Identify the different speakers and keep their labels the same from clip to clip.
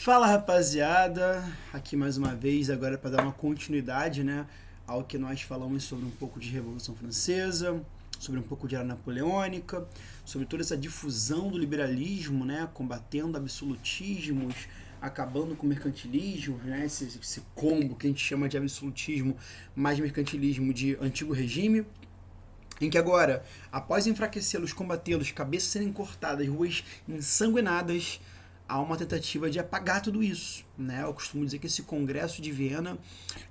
Speaker 1: Fala rapaziada, aqui mais uma vez, agora para dar uma continuidade, né, ao que nós falamos sobre um pouco de Revolução Francesa, sobre um pouco de Era Napoleônica, sobre toda essa difusão do liberalismo, né, combatendo absolutismos, acabando com o mercantilismo, né, esse combo que a gente chama de absolutismo mais mercantilismo de antigo regime, em que agora, após enfraquecê-los, combatê-los, cabeças serem cortadas, ruas ensanguentadas, há uma tentativa de apagar tudo isso, né? Eu costumo dizer que esse Congresso de Viena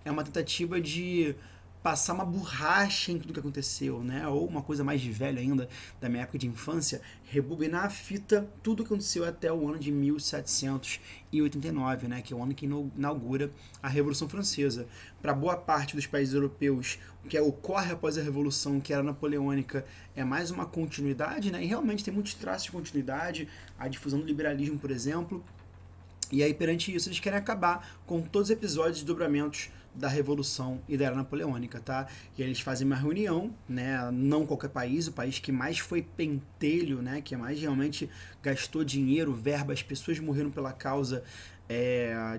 Speaker 1: é uma tentativa de passar uma borracha em tudo que aconteceu, né? Ou uma coisa mais velha ainda, da minha época de infância, rebobinar a fita tudo que aconteceu até o ano de 1789, né? Que é o ano que inaugura a Revolução Francesa. Para boa parte dos países europeus, o que ocorre após a Revolução, que era napoleônica, é mais uma continuidade, né? E realmente tem muitos traços de continuidade, a difusão do liberalismo, por exemplo. E aí, perante isso, eles querem acabar com todos os episódios de dobramentos da Revolução e da Era Napoleônica, tá? E aí eles fazem uma reunião, né? Não qualquer país, o país que mais foi pentelho, né? Que mais realmente gastou dinheiro, verba, as pessoas morreram pela causa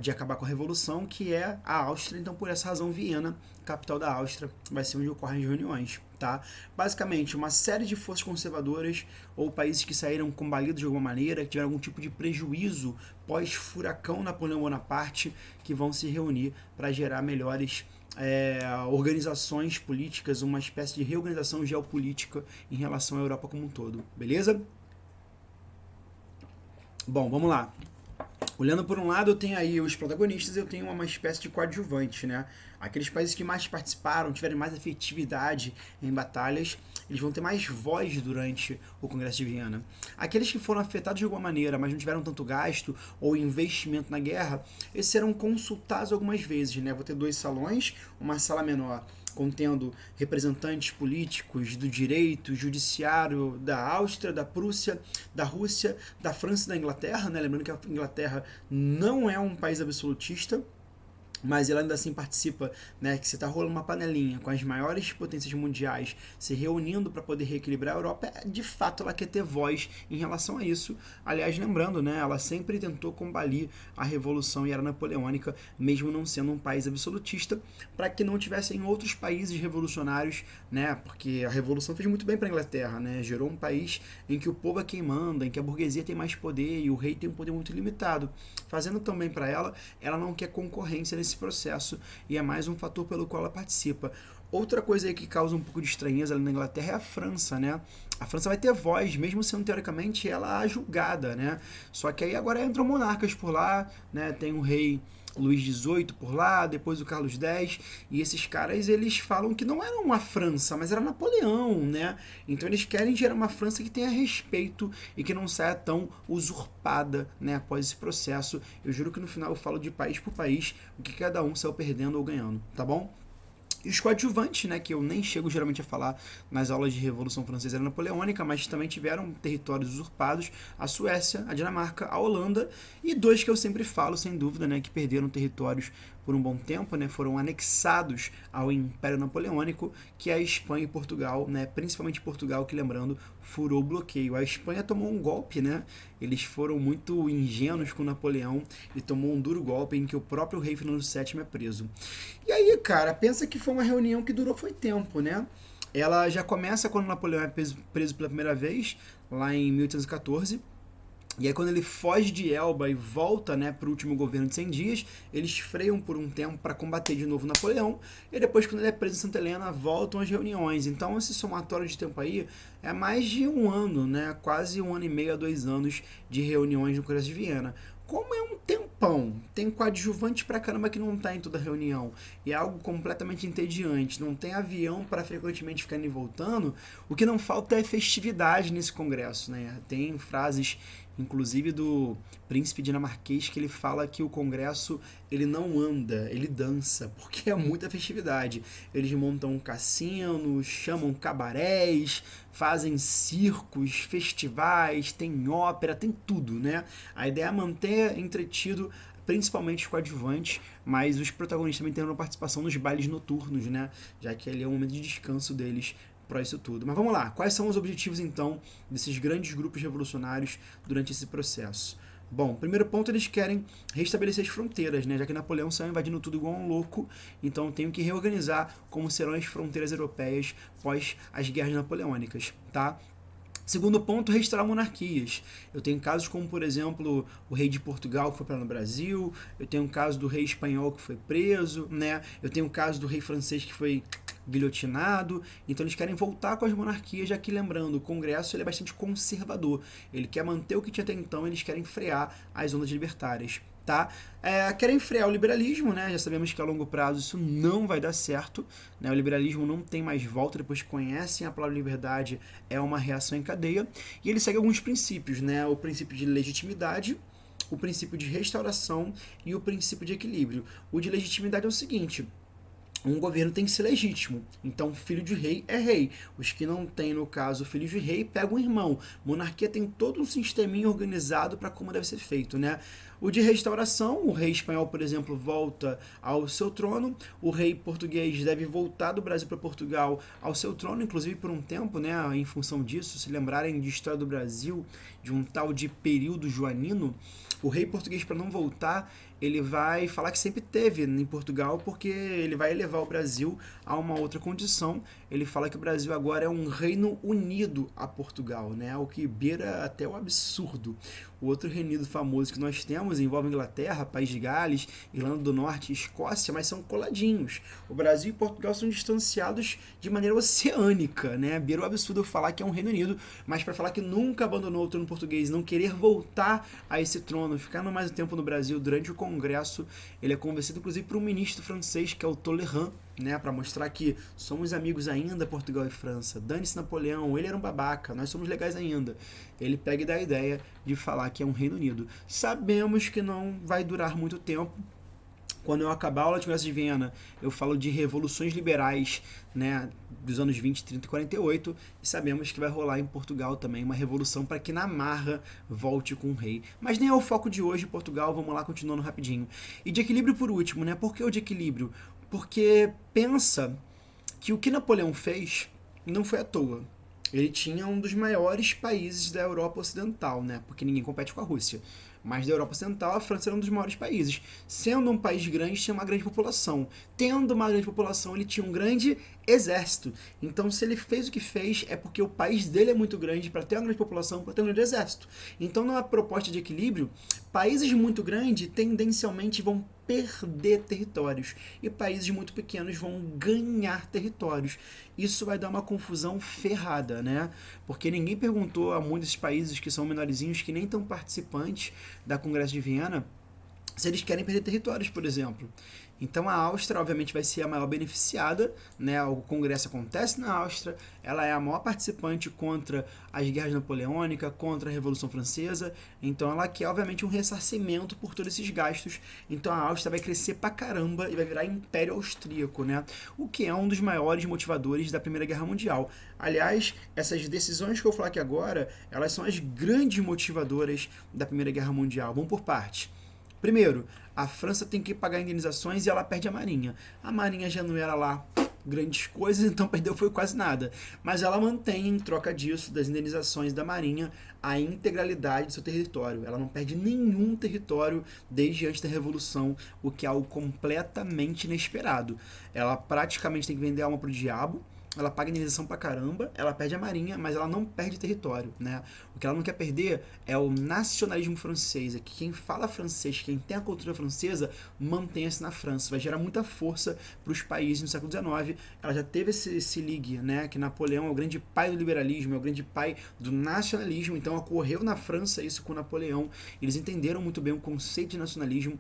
Speaker 1: de acabar com a Revolução, que é a Áustria. Então, por essa razão, Viena, capital da Áustria, vai ser onde ocorrem as reuniões, tá? Basicamente, uma série de forças conservadoras ou países que saíram combalidos de alguma maneira, que tiveram algum tipo de prejuízo pós-furacão Napoleão Bonaparte, que vão se reunir para gerar melhores organizações políticas, uma espécie de reorganização geopolítica em relação à Europa como um todo, beleza? Bom, vamos lá. Olhando por um lado, eu tenho aí os protagonistas, eu tenho uma espécie de coadjuvante, né? Aqueles países que mais participaram, tiveram mais efetividade em batalhas, eles vão ter mais voz durante o Congresso de Viena. Aqueles que foram afetados de alguma maneira, mas não tiveram tanto gasto ou investimento na guerra, esses serão consultados algumas vezes, né? Vou ter dois salões, uma sala menor contendo representantes políticos do direito, judiciário da Áustria, da Prússia, da Rússia, da França e da Inglaterra, né? Lembrando que a Inglaterra não é um país absolutista, mas ela ainda assim participa, né, que você está rolando uma panelinha com as maiores potências mundiais se reunindo para poder reequilibrar a Europa, de fato ela quer ter voz em relação a isso. Aliás, lembrando, né, ela sempre tentou combater a Revolução e Era Napoleônica, mesmo não sendo um país absolutista, para que não tivessem outros países revolucionários, né, porque a Revolução fez muito bem para a Inglaterra, né, gerou um país em que o povo é quem manda, em que a burguesia tem mais poder e o rei tem um poder muito limitado, fazendo também para ela não quer concorrência nesse processo e é mais um fator pelo qual ela participa. Outra coisa aí que causa um pouco de estranheza ali na Inglaterra é a França, né? A França vai ter voz, mesmo sendo teoricamente ela a julgada, né? Só que aí agora entram monarcas por lá, né? Tem o rei Luís XVIII por lá, depois o Carlos X, e esses caras eles falam que não era uma França, mas era Napoleão, né? Então eles querem gerar uma França que tenha respeito e que não saia tão usurpada, né, após esse processo. Eu juro que no final eu falo de país por país, o que cada um saiu perdendo ou ganhando, tá bom? E os coadjuvantes, né, que eu nem chego geralmente a falar nas aulas de Revolução Francesa e Napoleônica, mas também tiveram territórios usurpados, a Suécia, a Dinamarca, a Holanda, e dois que eu sempre falo, sem dúvida, né, que perderam territórios por um bom tempo, né, foram anexados ao Império Napoleônico, que é a Espanha e Portugal, né, principalmente Portugal, que, lembrando, furou o bloqueio. A Espanha tomou um golpe, né, eles foram muito ingênuos com Napoleão e tomou um duro golpe em que o próprio rei Fernando VII é preso. E aí, cara, pensa que foi uma reunião que durou foi tempo, né? Ela já começa quando Napoleão é preso pela primeira vez, lá em 1814. E aí quando ele foge de Elba e volta, né, para o último governo de 100 dias, eles freiam por um tempo para combater de novo Napoleão, e depois quando ele é preso em Santa Helena, voltam as reuniões. Então esse somatório de tempo aí é mais de um ano, né, quase um ano e meio a 2 anos de reuniões no Congresso de Viena. Como é um tempão, tem coadjuvante pra caramba que não tá em toda reunião, e é algo completamente entediante, não tem avião para frequentemente ficar indo e voltando, o que não falta é festividade nesse congresso, né? Tem frases, inclusive do príncipe dinamarquês, que ele fala que o congresso ele não anda, ele dança, porque é muita festividade. Eles montam cassinos, chamam cabarés, fazem circos, festivais, tem ópera, tem tudo, né? A ideia é manter entretido principalmente os coadjuvantes, mas os protagonistas também têm uma participação nos bailes noturnos, né? Já que ali é um momento de descanso deles para isso tudo. Mas vamos lá, quais são os objetivos então desses grandes grupos revolucionários durante esse processo? Bom, primeiro ponto, eles querem restabelecer as fronteiras, né? Já que Napoleão saiu invadindo tudo igual um louco, então tem que reorganizar como serão as fronteiras europeias pós as guerras napoleônicas, tá? Segundo ponto, restaurar monarquias. Eu tenho casos como, por exemplo, o rei de Portugal que foi para no Brasil, eu tenho um caso do rei espanhol que foi preso, né? Eu tenho o caso do rei francês que foi guilhotinado. Então eles querem voltar com as monarquias, já que, lembrando, o Congresso ele é bastante conservador. Ele quer manter o que tinha até então, eles querem frear as ondas libertárias. Tá? Querem frear o liberalismo, né? Já sabemos que a longo prazo isso não vai dar certo, né? O liberalismo não tem mais volta depois que conhecem a palavra liberdade, é uma reação em cadeia. E ele segue alguns princípios, né? O princípio de legitimidade, o princípio de restauração e o princípio de equilíbrio. O de legitimidade é o seguinte: um governo tem que ser legítimo. Então, filho de rei é rei. Os que não têm, no caso, filho de rei, pegam um irmão. Monarquia tem todo um sisteminha organizado para como deve ser feito, né? O de restauração, o rei espanhol, por exemplo, volta ao seu trono. O rei português deve voltar do Brasil para Portugal ao seu trono, inclusive por um tempo, né? Em função disso, se lembrarem de história do Brasil, de um tal de período joanino, o rei português, para não voltar, ele vai falar que sempre teve em Portugal, porque ele vai elevar o Brasil a uma outra condição. Ele fala que o Brasil agora é um reino unido a Portugal, né? O que beira até o absurdo. O outro reino unido famoso que nós temos envolve Inglaterra, País de Gales, Irlanda do Norte e Escócia, mas são coladinhos. O Brasil e Portugal são distanciados de maneira oceânica, né? Beira o absurdo falar que é um reino unido, mas para falar que nunca abandonou o trono português, não querer voltar a esse trono, ficar mais tempo no Brasil durante o Congresso, ele é convencido inclusive por um ministro francês, que é o Talleyrand, né, para mostrar que somos amigos ainda, Portugal e França. Dane-se Napoleão, ele era um babaca, nós somos legais ainda. Ele pega e dá a ideia de falar que é um Reino Unido. Sabemos que não vai durar muito tempo. Quando eu acabar a aula de Congresso de Viena, eu falo de revoluções liberais, né, dos anos 20, 30 e 48, e sabemos que vai rolar em Portugal também uma revolução para que na marra volte com o rei. Mas nem é o foco de hoje, Portugal, vamos lá, continuando rapidinho. E de equilíbrio por último, né? Por que o de equilíbrio? Porque pensa que o que Napoleão fez não foi à toa. Ele tinha um dos maiores países da Europa Ocidental, né? Porque ninguém compete com a Rússia. Mas da Europa Ocidental, a França era um dos maiores países. Sendo um país grande, tinha uma grande população. Tendo uma grande população, ele tinha um grande exército. Então, se ele fez o que fez, é porque o país dele é muito grande para ter uma grande população, para ter um grande exército. Então, numa proposta de equilíbrio, países muito grandes tendencialmente vão perder territórios e países muito pequenos vão ganhar territórios. Isso vai dar uma confusão ferrada, né? Porque ninguém perguntou a muitos países que são menorzinhos, que nem estão participantes da Congresso de Viena, se eles querem perder territórios, por exemplo. Então a Áustria, obviamente, vai ser a maior beneficiada, né? O Congresso acontece na Áustria, ela é a maior participante contra as guerras napoleônicas, contra a Revolução Francesa, então ela quer, obviamente, um ressarcimento por todos esses gastos. Então a Áustria vai crescer pra caramba e vai virar Império Austríaco, né? O que é um dos maiores motivadores da Primeira Guerra Mundial. Aliás, essas decisões que eu vou falar aqui agora, elas são as grandes motivadoras da Primeira Guerra Mundial. Vamos por parte. Primeiro, a França tem que pagar indenizações e ela perde a Marinha. A Marinha já não era lá grandes coisas, então perdeu foi quase nada. Mas ela mantém, em troca disso, das indenizações da Marinha, a integralidade do seu território. Ela não perde nenhum território desde antes da Revolução, o que é algo completamente inesperado. Ela praticamente tem que vender a alma pro diabo. Ela paga indenização pra caramba, ela perde a marinha, mas ela não perde território, né? O que ela não quer perder é o nacionalismo francês, é que quem fala francês, quem tem a cultura francesa, mantenha-se na França. Vai gerar muita força para os países no século XIX. Ela já teve esse ligue, né? Que Napoleão é o grande pai do liberalismo, é o grande pai do nacionalismo, então ocorreu na França isso com Napoleão. Eles entenderam muito bem o conceito de nacionalismo,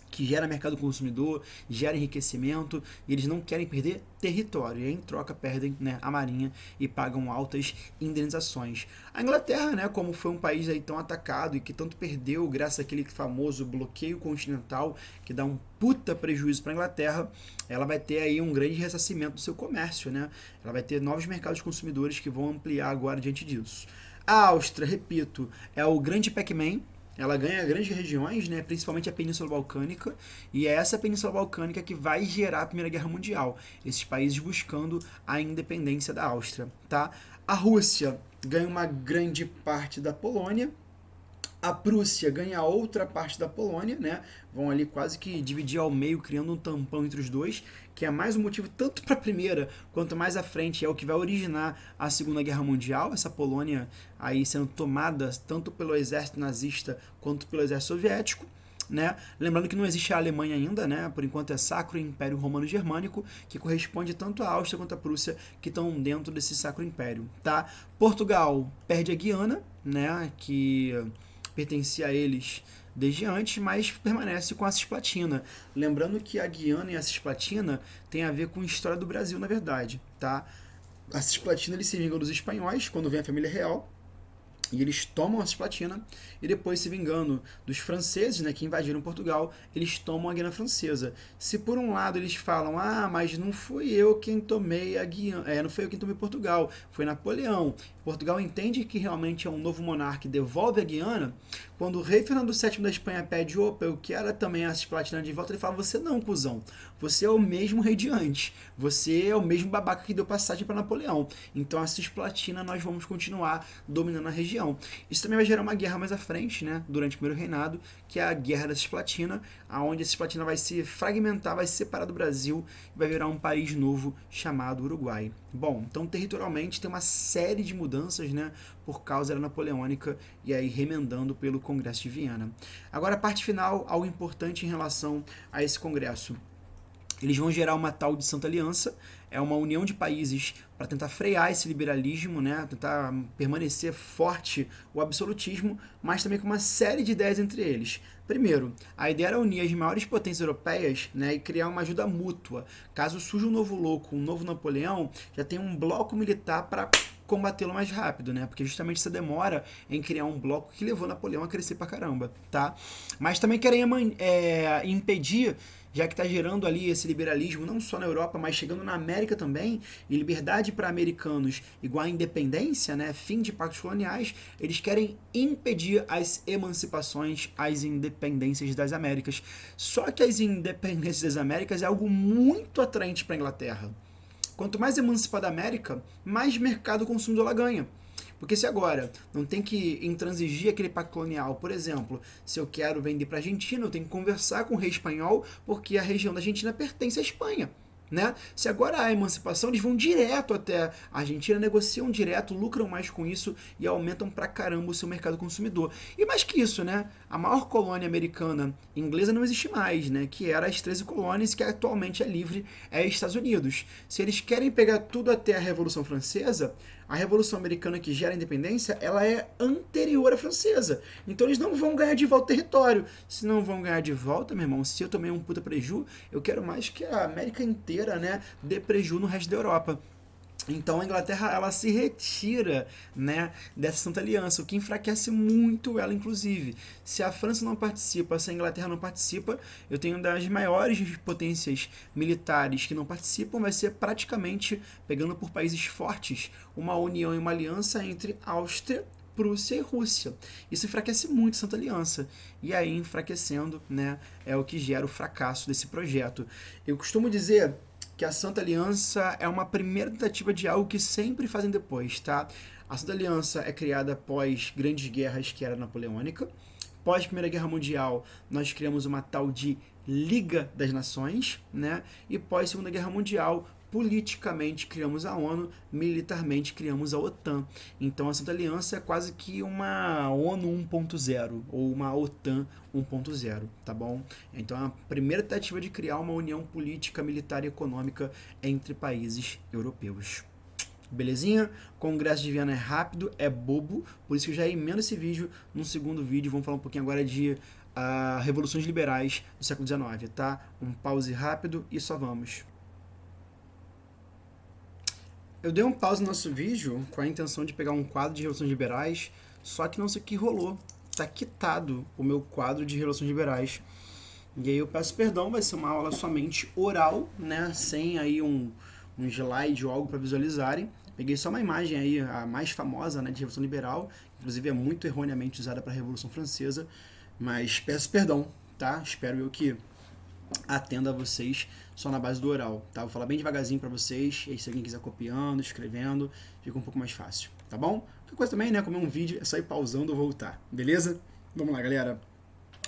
Speaker 1: que gera mercado consumidor, gera enriquecimento, e eles não querem perder território, e aí, em troca perdem, né, a marinha e pagam altas indenizações. A Inglaterra, né, como foi um país aí tão atacado e que tanto perdeu graças àquele famoso bloqueio continental, que dá um puta prejuízo para a Inglaterra, ela vai ter aí um grande ressarcimento do seu comércio, né? Ela vai ter novos mercados consumidores que vão ampliar agora diante disso. A Áustria, repito, é o grande Pac-Man. Ela ganha grandes regiões, né, principalmente a Península Balcânica, e é essa Península Balcânica que vai gerar a Primeira Guerra Mundial, esses países buscando a independência da Áustria, tá? A Rússia ganha uma grande parte da Polônia, A Prússia ganha outra parte da Polônia, né? Vão ali quase que dividir ao meio, criando um tampão entre os dois, que é mais um motivo tanto para a primeira quanto mais à frente é o que vai originar a Segunda Guerra Mundial, essa Polônia aí sendo tomada tanto pelo exército nazista quanto pelo exército soviético. Né? Lembrando que não existe a Alemanha ainda, né? Por enquanto é Sacro Império Romano Germânico, que corresponde tanto à Áustria quanto à Prússia, que estão dentro desse Sacro Império. Tá? Portugal perde a Guiana, né? Que pertencia a eles desde antes, mas permanece com a Cisplatina. Lembrando que a Guiana e a Cisplatina tem a ver com a história do Brasil, na verdade. Tá? A Cisplatina eles se vingam dos espanhóis quando vem a família real. E eles tomam a Cisplatina e depois, se vingando dos franceses, né, que invadiram Portugal, eles tomam a Guiana Francesa. Se por um lado eles falam, mas não fui eu quem tomei a Guiana, não foi eu quem tomei Portugal, foi Napoleão. Portugal entende que realmente é um novo monarca e devolve a Guiana. Quando o rei Fernando VII da Espanha pede, opa, eu quero também a Cisplatina de volta, ele fala, você não, cuzão. Você é o mesmo rei de antes. Você é o mesmo babaca que deu passagem para Napoleão. Então a Cisplatina nós vamos continuar dominando a região. Isso também vai gerar uma guerra mais à frente, né, durante o primeiro reinado, que é a Guerra da Cisplatina, onde a Cisplatina vai se fragmentar, vai se separar do Brasil e vai virar um país novo chamado Uruguai. Bom, então territorialmente tem uma série de mudanças, né, por causa da napoleônica e aí remendando pelo Congresso de Viena. Agora a parte final, algo importante em relação a esse congresso. Eles vão gerar uma tal de Santa Aliança, é uma união de países para tentar frear esse liberalismo, né? Tentar permanecer forte o absolutismo, mas também com uma série de ideias entre eles. Primeiro, a ideia era unir as maiores potências europeias, né, e criar uma ajuda mútua. Caso surja um novo louco, um novo Napoleão, já tem um bloco militar para combatê-lo mais rápido, né? Porque justamente essa demora em criar um bloco que levou Napoleão a crescer pra caramba, tá? Mas também querem impedir, já que está gerando ali esse liberalismo não só na Europa, mas chegando na América também, e liberdade para americanos igual a independência, né, fim de pactos coloniais, eles querem impedir as emancipações, as independências das Américas. Só que as independências das Américas é algo muito atraente para a Inglaterra. Quanto mais emancipada a América, mais mercado consumidor ela ganha. Porque se agora não tem que intransigir aquele pacto colonial, por exemplo, se eu quero vender para a Argentina, eu tenho que conversar com o rei espanhol, porque a região da Argentina pertence à Espanha. Né? Se agora há emancipação, eles vão direto até a Argentina, negociam direto, lucram mais com isso e aumentam pra caramba o seu mercado consumidor. E mais que isso, né? A maior colônia americana inglesa não existe mais, né? Que era as 13 colônias, que atualmente é livre, é Estados Unidos. Se eles querem pegar tudo até a Revolução Francesa, a Revolução Americana que gera a independência, ela é anterior à francesa. Então eles não vão ganhar de volta o território. Se não vão ganhar de volta, meu irmão, se eu tomei um puta preju, eu quero mais que a América inteira, né, dê preju no resto da Europa. Então a Inglaterra ela se retira, né, dessa Santa Aliança, o que enfraquece muito ela, inclusive. Se a França não participa, se a Inglaterra não participa, eu tenho uma das maiores potências militares que não participam, vai ser praticamente, pegando por países fortes, uma união e uma aliança entre Áustria, Prússia e Rússia. Isso enfraquece muito a Santa Aliança. E aí, enfraquecendo, né, é o que gera o fracasso desse projeto. Eu costumo dizer que a Santa Aliança é uma primeira tentativa de algo que sempre fazem depois, tá? A Santa Aliança é criada após grandes guerras, que era a napoleônica. Pós Primeira Guerra Mundial, nós criamos uma tal de Liga das Nações, né? E pós Segunda Guerra Mundial, politicamente criamos a ONU, militarmente criamos a OTAN. Então a Santa Aliança é quase que uma ONU 1.0 ou uma OTAN 1.0, tá bom? Então a primeira tentativa de criar uma união política, militar e econômica entre países europeus. Belezinha? O Congresso de Viena é rápido, é bobo, por isso que eu já emendo esse vídeo num segundo vídeo. Vamos falar um pouquinho agora de revoluções liberais do século XIX, tá? Um pause rápido e só vamos. Eu dei um pause no nosso vídeo com a intenção de pegar um quadro de Revoluções Liberais, só que não sei o que rolou. Tá quitado o meu quadro de Revoluções Liberais. E aí eu peço perdão, vai ser uma aula somente oral, né? Sem aí um slide ou algo para visualizarem. Peguei só uma imagem aí, a mais famosa, né, de Revolução Liberal, inclusive é muito erroneamente usada para a Revolução Francesa, mas peço perdão, tá? Espero eu que atenda a vocês só na base do oral, tá? Vou falar bem devagarzinho para vocês, e aí se alguém quiser copiando, escrevendo, fica um pouco mais fácil, tá bom? Qualquer coisa também, né, como é um vídeo, é só ir pausando ou voltar, beleza? Vamos lá, galera.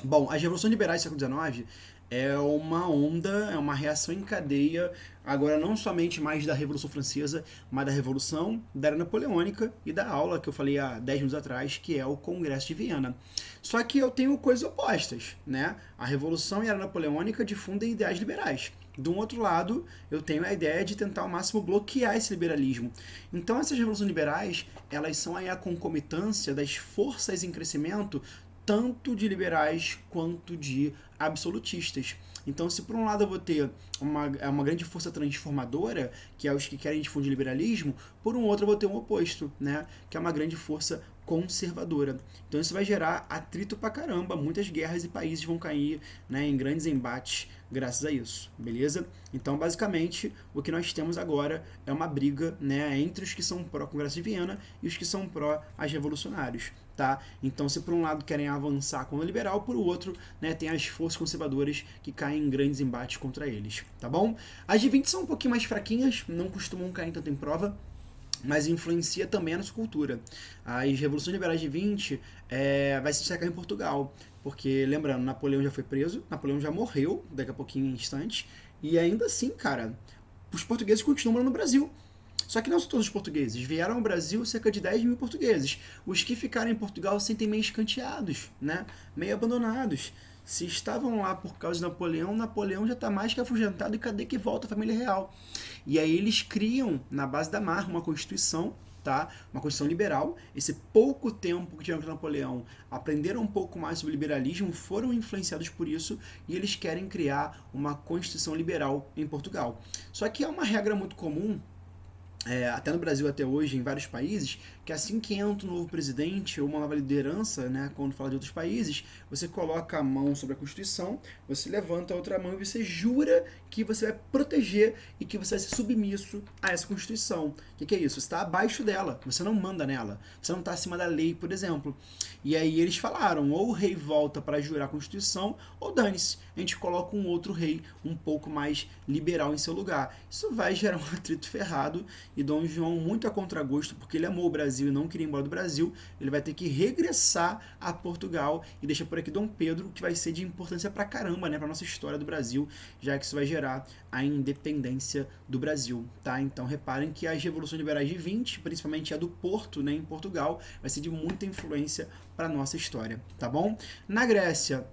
Speaker 1: Bom, as revoluções liberais do século XIX é uma onda, é uma reação em cadeia, agora não somente mais da Revolução Francesa, mas da Revolução, da Era Napoleônica e da aula que eu falei há 10 minutos atrás, que é o Congresso de Viena. Só que eu tenho coisas opostas, né? A Revolução e a Era Napoleônica difundem ideais liberais. De um outro lado, eu tenho a ideia de tentar ao máximo bloquear esse liberalismo. Então, essas revoluções liberais, elas são aí a concomitância das forças em crescimento tanto de liberais quanto de absolutistas. Então, se por um lado eu vou ter uma grande força transformadora, que é os que querem difundir liberalismo, por um outro eu vou ter um oposto, né? Que é uma grande força conservadora. Então isso vai gerar atrito pra caramba, muitas guerras e países vão cair, né, em grandes embates graças a isso, beleza? Então basicamente o que nós temos agora é uma briga, né, entre os que são pró-Congresso de Viena e os que são pró-as revolucionários. Tá? Então, se por um lado querem avançar com o liberal, por outro, né, tem as forças conservadoras que caem em grandes embates contra eles, tá bom? As de 20 são um pouquinho mais fraquinhas, não costumam cair tanto em prova, mas influencia também a nossa cultura. As revoluções liberais de 20 vai se destacar em Portugal, porque, lembrando, Napoleão já foi preso, Napoleão já morreu, daqui a pouquinho em instantes, e ainda assim, cara, os portugueses continuam morando no Brasil. Só que não são todos os portugueses. Vieram ao Brasil cerca de 10 mil portugueses. Os que ficaram em Portugal se sentem meio escanteados, né? Meio abandonados. Se estavam lá por causa de Napoleão, Napoleão já está mais que afugentado e cadê que volta a família real? E aí eles criam, na base da marra, uma constituição, tá? Uma constituição liberal. Esse pouco tempo que tiveram com Napoleão, aprenderam um pouco mais sobre liberalismo, foram influenciados por isso e eles querem criar uma constituição liberal em Portugal. Só que é uma regra muito comum, até no Brasil até hoje, em vários países, que assim que entra um novo presidente ou uma nova liderança, né, quando fala de outros países, você coloca a mão sobre a Constituição, você levanta a outra mão e você jura que você vai proteger e que você vai ser submisso a essa Constituição. O que é isso? Você está abaixo dela, você não manda nela, você não está acima da lei, por exemplo. E aí eles falaram, ou o rei volta para jurar a Constituição, ou dane-se, a gente coloca um outro rei um pouco mais liberal em seu lugar. Isso vai gerar um atrito ferrado e Dom João, muito a contragosto, porque ele amou o Brasil e não queria ir embora do Brasil, ele vai ter que regressar a Portugal e deixa por aqui Dom Pedro, que vai ser de importância pra caramba, né, pra nossa história do Brasil, já que isso vai gerar a independência do Brasil, tá? Então reparem que as revoluções liberais de 20, principalmente a do Porto, né, em Portugal, vai ser de muita influência para nossa história, tá bom? Na Grécia,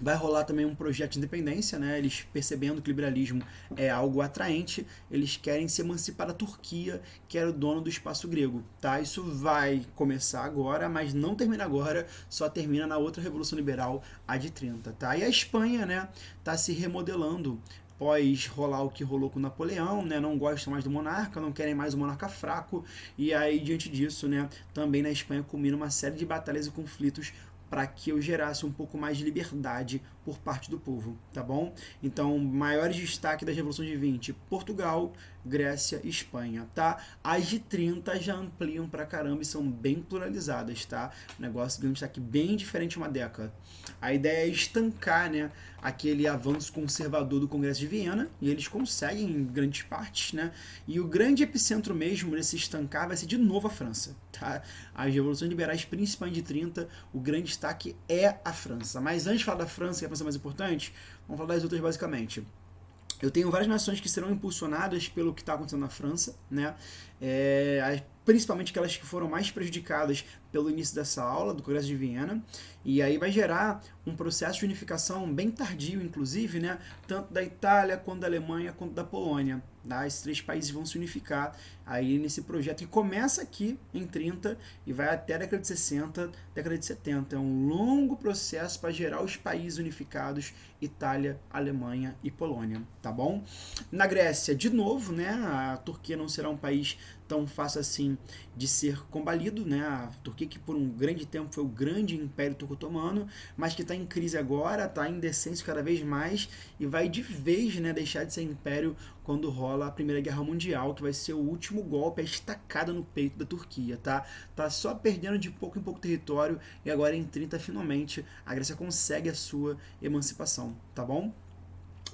Speaker 1: vai rolar também um projeto de independência, né? Eles percebendo que o liberalismo é algo atraente, eles querem se emancipar da Turquia, que era o dono do espaço grego, tá? Isso vai começar agora, mas não termina agora, só termina na outra Revolução Liberal, a de 30, tá? E a Espanha, né, tá se remodelando pós rolar o que rolou com Napoleão, né, não gostam mais do monarca, não querem mais o monarca fraco, e aí diante disso, né, também na Espanha culmina uma série de batalhas e conflitos para que eu gerasse um pouco mais de liberdade por parte do povo, tá bom? Então, maiores destaque das revoluções de 20, Portugal, Grécia e Espanha, tá? As de 30 já ampliam pra caramba e são bem pluralizadas, tá? O negócio ganha um destaque bem diferente uma década. A ideia é estancar, né, aquele avanço conservador do Congresso de Viena, e eles conseguem em grandes partes, né? E o grande epicentro mesmo desse estancar vai ser de novo a França, tá? As revoluções liberais, principalmente de 30, o grande destaque é a França. Mas antes de falar da França, que é a França mais importante, vamos falar das outras basicamente. Eu tenho várias nações que serão impulsionadas pelo que está acontecendo na França, né? Principalmente aquelas que foram mais prejudicadas pelo início dessa aula do Congresso de Viena, e aí vai gerar um processo de unificação bem tardio, inclusive, né? Tanto da Itália, quanto da Alemanha, quanto da Polônia. Tá? Esses três países vão se unificar aí nesse projeto que começa aqui em 30 e vai até a década de 60, década de 70. É um longo processo para gerar os países unificados, Itália, Alemanha e Polônia, tá bom? Na Grécia, de novo, né? A Turquia não será um país tão fácil assim de ser combalido, né? A Turquia que por um grande tempo foi o grande império turco-otomano, mas que está em crise agora, está em decência cada vez mais e vai de vez, né, deixar de ser império quando rola a Primeira Guerra Mundial, que vai ser o último golpe, a estacada no peito da Turquia, tá? Tá só perdendo de pouco em pouco território e agora em 30 finalmente a Grécia consegue a sua emancipação, tá bom?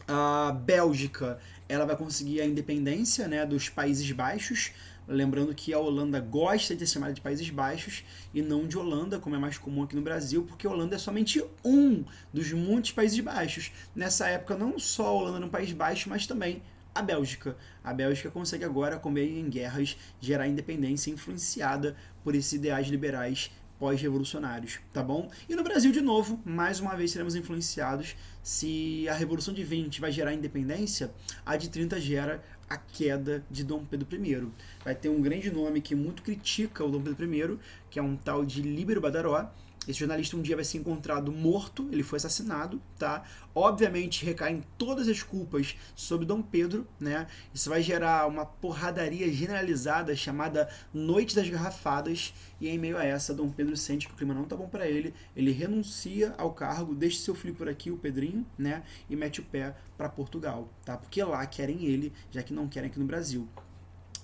Speaker 1: A Bélgica, ela vai conseguir a independência, né, dos Países Baixos. Lembrando que a Holanda gosta de ser chamada de Países Baixos e não de Holanda, como é mais comum aqui no Brasil, porque a Holanda é somente um dos muitos Países Baixos. Nessa época, não só a Holanda era um país baixo, mas também a Bélgica. A Bélgica consegue agora, com meio em guerras, gerar independência influenciada por esses ideais liberais pós-revolucionários, tá bom? E no Brasil, de novo, mais uma vez seremos influenciados. Se a Revolução de 20 vai gerar independência, a de 30 gera a queda de Dom Pedro I. Vai ter um grande nome que muito critica o Dom Pedro I, que é um tal de Líbero Badaró. Esse jornalista um dia vai ser encontrado morto, ele foi assassinado, tá? Obviamente recaem todas as culpas sobre Dom Pedro, né? Isso vai gerar uma porradaria generalizada chamada Noite das Garrafadas, e em meio a essa, Dom Pedro sente que o clima não tá bom para ele renuncia ao cargo, deixa seu filho por aqui, o Pedrinho, né? E mete o pé para Portugal, tá? Porque lá querem ele, já que não querem aqui no Brasil.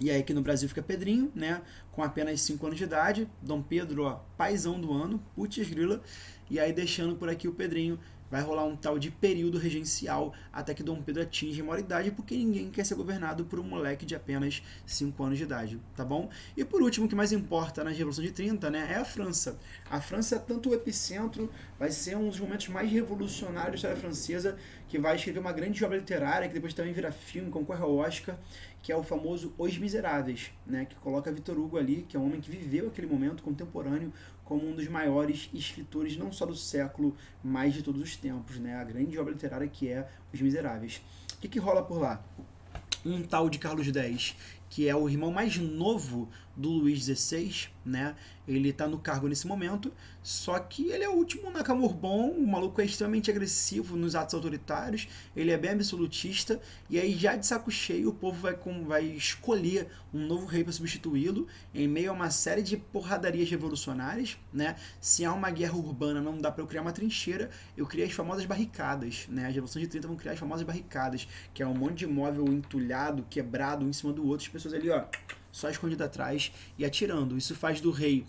Speaker 1: E aí aqui no Brasil fica Pedrinho, né? Com apenas 5 anos de idade. Dom Pedro, ó, paizão do ano, putz grila. E aí deixando por aqui o Pedrinho, vai rolar um tal de período regencial até que Dom Pedro atinge a maioridade, porque ninguém quer ser governado por um moleque de apenas 5 anos de idade, tá bom? E por último, o que mais importa na Revolução de 30, né, é a França. A França é tanto o epicentro, vai ser um dos momentos mais revolucionários da história francesa, que vai escrever uma grande obra literária, que depois também vira filme, concorre ao Oscar, que é o famoso Os Miseráveis, né, que coloca Victor Hugo ali, que é um homem que viveu aquele momento contemporâneo, como um dos maiores escritores, não só do século, mas de todos os tempos, né? A grande obra literária que é Os Miseráveis. O que rola por lá? Um tal de Carlos X, que é o irmão mais novo do Luís XVI, né? Ele tá no cargo nesse momento, só que ele é o último Nakamur-bom, o maluco é extremamente agressivo nos atos autoritários, ele é bem absolutista, e aí já de saco cheio o povo vai escolher um novo rei para substituí-lo, em meio a uma série de porradarias revolucionárias, né? Se há uma guerra urbana, não dá para eu criar uma trincheira, eu criei as famosas barricadas, né? As revoluções de 30 vão criar as famosas barricadas, que é um monte de móvel entulhado, quebrado, um em cima do outro, as pessoas ali, ó, só escondido atrás e atirando. Isso faz do rei,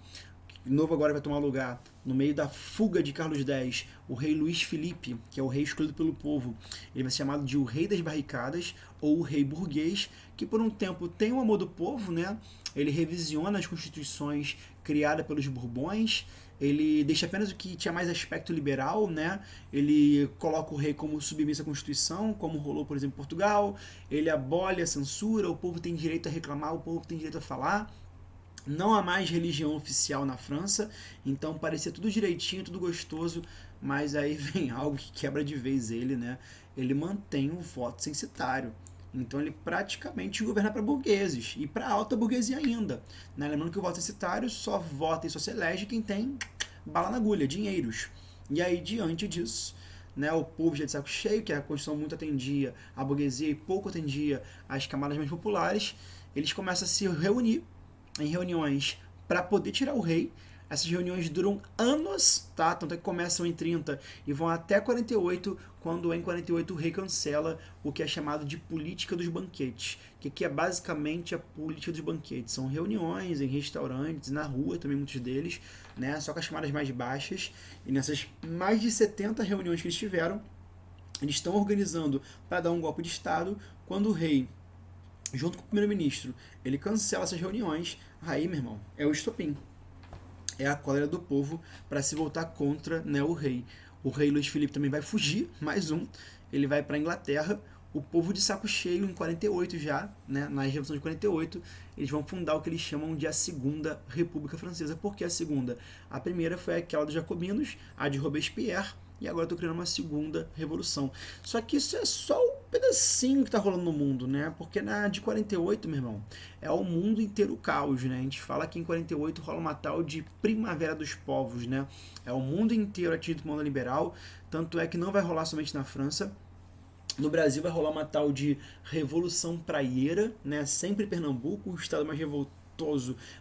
Speaker 1: de novo agora vai tomar lugar, no meio da fuga de Carlos X, o rei Luís Felipe, que é o rei escolhido pelo povo. Ele vai ser chamado de o rei das barricadas, ou o rei burguês, que por um tempo tem o amor do povo, né? Ele revisiona as constituições criadas pelos Bourbons, ele deixa apenas o que tinha mais aspecto liberal, né? Ele coloca o rei como submisso à Constituição, como rolou, por exemplo, em Portugal. Ele abole a censura, o povo tem direito a reclamar, o povo tem direito a falar. Não há mais religião oficial na França, então parecia tudo direitinho, tudo gostoso, mas aí vem algo que quebra de vez ele, né? Ele mantém o voto censitário. Então ele praticamente governa para burgueses e para alta burguesia ainda, né? Lembrando que o voto censitário só vota e só se elege quem tem bala na agulha, dinheiros. E aí, diante disso, né, o povo já de saco cheio, que a Constituição muito atendia a burguesia e pouco atendia as camadas mais populares, eles começam a se reunir em reuniões para poder tirar o rei. Essas reuniões duram anos, tá? Tanto é que começam em 30 e vão até 48, quando em 48 o rei cancela o que é chamado de política dos banquetes, que é basicamente a política dos banquetes. São reuniões em restaurantes, na rua também muitos deles, né? Só com as camadas mais baixas. E nessas mais de 70 reuniões que eles tiveram, eles estão organizando para dar um golpe de Estado, quando o rei, junto com o primeiro-ministro, ele cancela essas reuniões. Aí, meu irmão, é o estopim. É a cólera do povo para se voltar contra, né, o rei. O rei Luís Felipe também vai fugir, mais um. Ele vai para a Inglaterra. O povo de saco cheio, em 48 já, né, na Revolução de 48, eles vão fundar o que eles chamam de a Segunda República Francesa. Por que a segunda? A primeira foi aquela dos Jacobinos, a de Robespierre, e agora eu tô criando uma segunda revolução. Só que isso é só um pedacinho que tá rolando no mundo, né? Porque na de 48, meu irmão, é o mundo inteiro caos, né? A gente fala que em 48 rola uma tal de Primavera dos Povos, né? É o mundo inteiro atingido por uma onda liberal, tanto é que não vai rolar somente na França. No Brasil vai rolar uma tal de Revolução Praieira, né? Sempre em Pernambuco, o estado mais revoltoso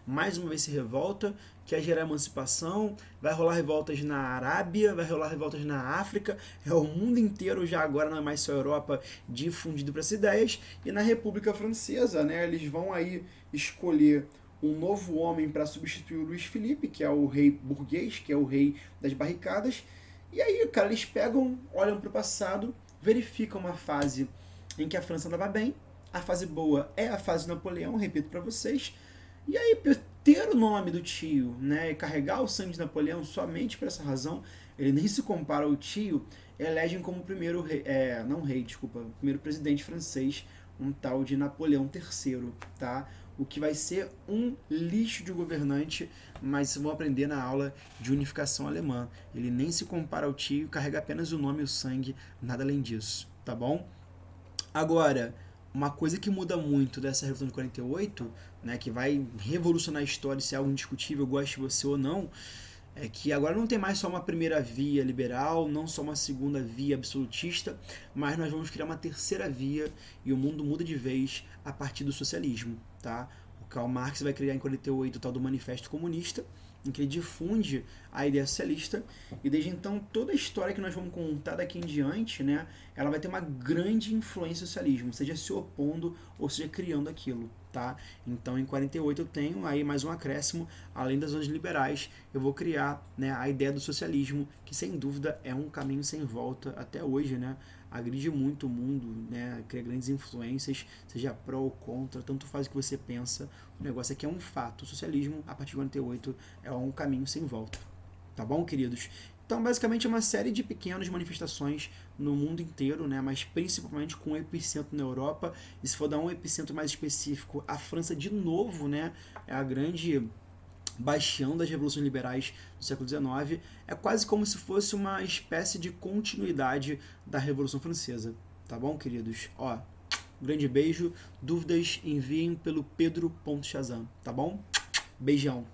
Speaker 1: mais uma vez se revolta, quer gerar emancipação, vai rolar revoltas na Arábia, vai rolar revoltas na África, é o mundo inteiro já agora, não é mais só a Europa, difundido para essas ideias, e na República Francesa, né, eles vão aí escolher um novo homem para substituir o Luís Felipe, que é o rei burguês, que é o rei das barricadas, e aí, cara, eles pegam, olham para o passado, verifica uma fase em que a França andava bem, a fase boa é a fase de Napoleão, repito para vocês, e aí ter o nome do tio, né, e carregar o sangue de Napoleão somente por essa razão, ele nem se compara ao tio, elegem como primeiro rei, primeiro presidente francês, um tal de Napoleão III, tá? O que vai ser um lixo de governante, mas vão aprender na aula de unificação alemã. Ele nem se compara ao tio, carrega apenas o nome e o sangue, nada além disso, tá bom? Agora, uma coisa que muda muito dessa Revolução de 48, né, que vai revolucionar a história, se é algo indiscutível, goste você ou não, é que agora não tem mais só uma primeira via liberal, não só uma segunda via absolutista, mas nós vamos criar uma terceira via e o mundo muda de vez a partir do socialismo, tá? O Karl Marx vai criar em 48 o tal do Manifesto Comunista, em que ele difunde a ideia socialista, e desde então toda a história que nós vamos contar daqui em diante, né, ela vai ter uma grande influência no socialismo, seja se opondo ou seja criando aquilo, tá? Então em 48 eu tenho aí mais um acréscimo, além das zonas liberais, eu vou criar, né, a ideia do socialismo, que sem dúvida é um caminho sem volta até hoje, né? Agride muito o mundo, né? Cria grandes influências, seja pró ou contra, tanto faz o que você pensa. O negócio é que é um fato. O socialismo, a partir de 48, é um caminho sem volta. Tá bom, queridos? Então, basicamente, é uma série de pequenas manifestações no mundo inteiro, né? Mas principalmente com epicentro na Europa. E se for dar um epicentro mais específico, a França, de novo, né? É a grande bastião das revoluções liberais do século XIX, é quase como se fosse uma espécie de continuidade da Revolução Francesa. Tá bom, queridos? Ó, grande beijo. Dúvidas, enviem pelo pedro.shazam, tá bom? Beijão.